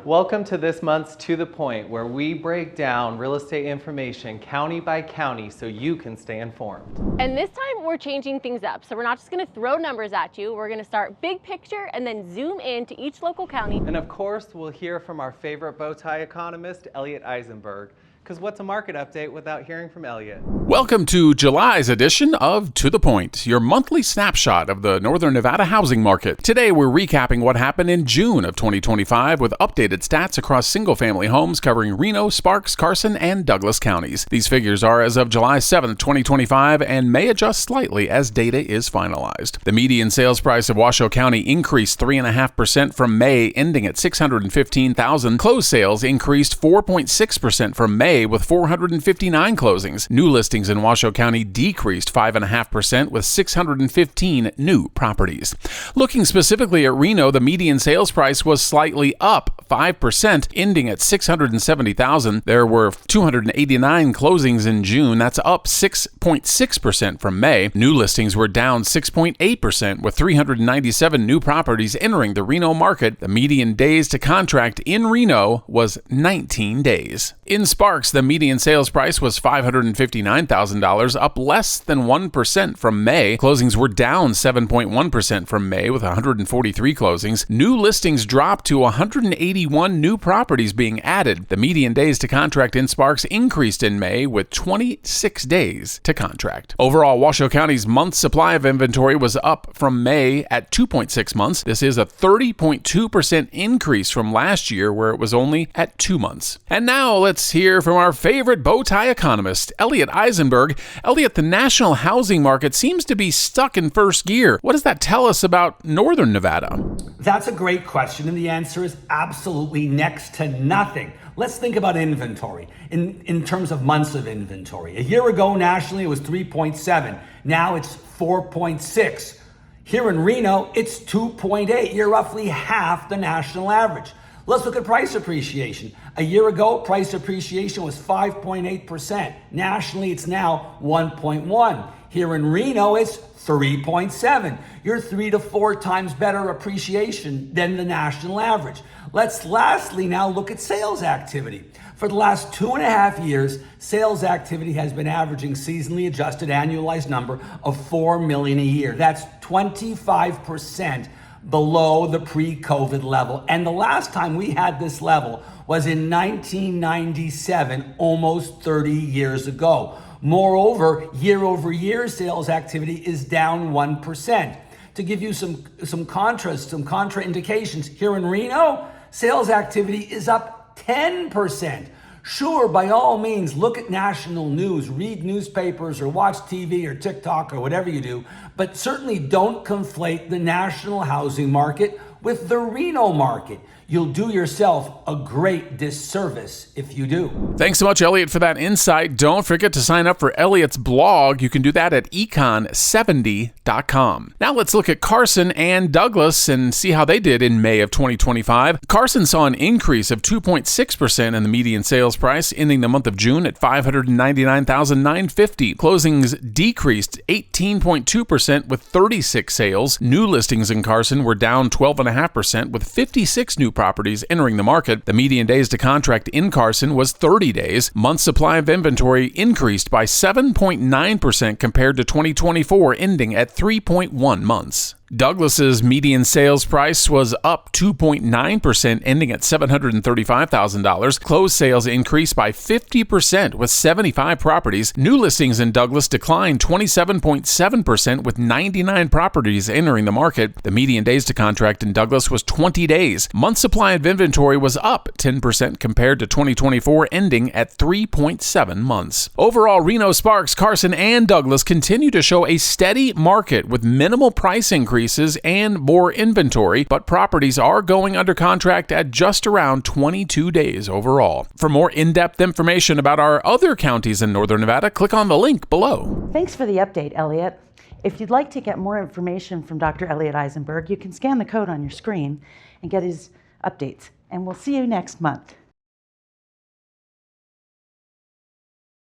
Welcome to this month's To The Point, where we break down real estate information county by county so you can stay informed. And this time we're changing things up. So we're not just going to throw numbers at you. We're going to start big picture and then zoom in to each local county. And of course, we'll hear from our favorite bow tie economist, Elliot Eisenberg. Because what's a market update without hearing from Elliot? Welcome to July's edition of To The Point, your monthly snapshot of the Northern Nevada housing market. Today we're recapping what happened in June of 2025 with updated stats across single-family homes covering Reno, Sparks, Carson, and Douglas counties. These figures are as of July 7th, 2025 and may adjust slightly as data is finalized. The median sales price of Washoe County increased 3.5% from May, ending at $615,000. Closed sales increased 4.6% from May with 459 closings. New listings in Washoe County decreased 5.5% with 615 new properties. Looking specifically at Reno, the median sales price was slightly up 5%, ending at $670,000. There were 289 closings in June. That's up 6.6% from May. New listings were down 6.8% with 397 new properties entering the Reno market. The median days to contract in Reno was 19 days. In Sparks, the median sales price was $559,000, up less than 1% from May. Closings were down 7.1% from May with 143 closings. New listings dropped to 181 new properties being added. The median days to contract in Sparks increased in May with 26 days to contract. Overall, Washoe County's month supply of inventory was up from May at 2.6 months. This is a 30.2% increase from last year where it was only at 2 months. And now let's hear from our favorite bow tie economist, Elliot Eisenberg. Elliot, the national housing market seems to be stuck in first gear. What does that tell us about Northern Nevada? That's a great question, and the answer is absolutely next to nothing. Let's think about inventory in terms of months of inventory. A year ago, nationally, it was 3.7. Now it's 4.6. Here in Reno, it's 2.8. You're roughly half the national average. Let's look at price appreciation. A year ago, price appreciation was 5.8%. Nationally, it's now 1.1. Here in Reno, it's 3.7. You're 3 to 4 times better appreciation than the national average. Let's lastly now look at sales activity. For the last 2.5 years, sales activity has been averaging seasonally adjusted annualized number of 4 million a year. That's 25% below the pre-COVID level. And the last time we had this level was in 1997, almost 30 years ago. Moreover, year over year, sales activity is down 1%. To give you some contrast, some contraindications, here in Reno, sales activity is up 10%. Sure, by all means, look at national news, read newspapers, or watch TV or TikTok or whatever you do, but certainly don't conflate the national housing market with the Reno market. You'll do yourself a great disservice if you do. Thanks so much, Elliot, for that insight. Don't forget to sign up for Elliot's blog. You can do that at econ70.com. Now let's look at Carson and Douglas and see how they did in May of 2025. Carson saw an increase of 2.6% in the median sales price, ending the month of June at $599,950. Closings decreased 18.2% with 36 sales. New listings in Carson were down 12.5% with 56 new properties entering the market. The median days to contract in Carson was 30 days. Month supply of inventory increased by 7.9% compared to 2024, ending at 3.1 months. Douglas's median sales price was up 2.9%, ending at $735,000. Closed sales increased by 50% with 75 properties. New listings in Douglas declined 27.7% with 99 properties entering the market. The median days to contract in Douglas was 20 days. Month supply of inventory was up 10% compared to 2024, ending at 3.7 months. Overall, Reno, Sparks, Carson, and Douglas continue to show a steady market with minimal price increases and more inventory, but properties are going under contract at just around 22 days overall. For more in-depth information about our other counties in Northern Nevada, click on the link below. Thanks for the update, Elliot. If you'd like to get more information from Dr. Elliot Eisenberg, you can scan the code on your screen and get his updates. And we'll see you next month.